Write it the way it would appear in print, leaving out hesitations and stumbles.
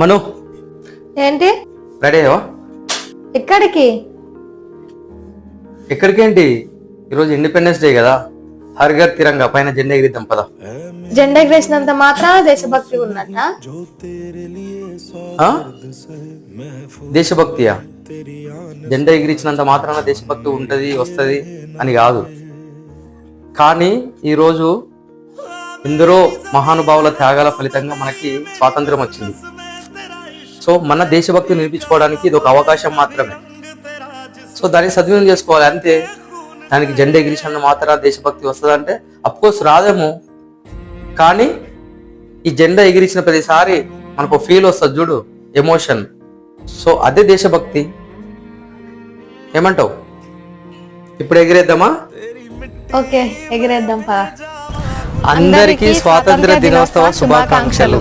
మను ఏంటి? రెడీ అయ్యవా? ఎక్కడికి? ఎక్కడికేంటి, ఈరోజు ఇండిపెండెన్స్ డే కదా, హర్ ఘర్ తిరంగా పైన జెండా ఎగిరిద్దాం పద. జెండా ఎగరేసినంత మాత్రాన దేశభక్తి ఉన్నట్ట? ఆ? దేశభక్తియా? జెండా ఎగిరించినంత మాత్రాన దేశభక్తి ఉంటది వస్తది అని కాదు. కానీ ఈరోజు ఎందరో మహానుభావుల త్యాగాల ఫలితంగా మనకి స్వాతంత్రం వచ్చింది. సో మన దేశభక్తి నిరూపించుకోవడానికి ఇది ఒక అవకాశం మాత్రమే. సో దాన్ని సద్వినియోగం చేసుకోవాలి అంతే. దానికి జెండా ఎగిరించినంత మాత్రాన దేశభక్తి వస్తుందంటే అఫ్కోర్స్ రాదేమో, కానీ ఈ జెండా ఎగిరించిన ప్రతిసారి మనకు ఫీల్ వస్తుంది చూడు, ఎమోషన్. సో అదే దేశభక్తి. ఏమంటావు? ఇప్పుడు ఎగిరేద్దామా? ఓకే, ఎగిరేద్దాం పద. అందరికీ స్వాతంత్ర దినోత్సవ శుభాకాంక్షలు.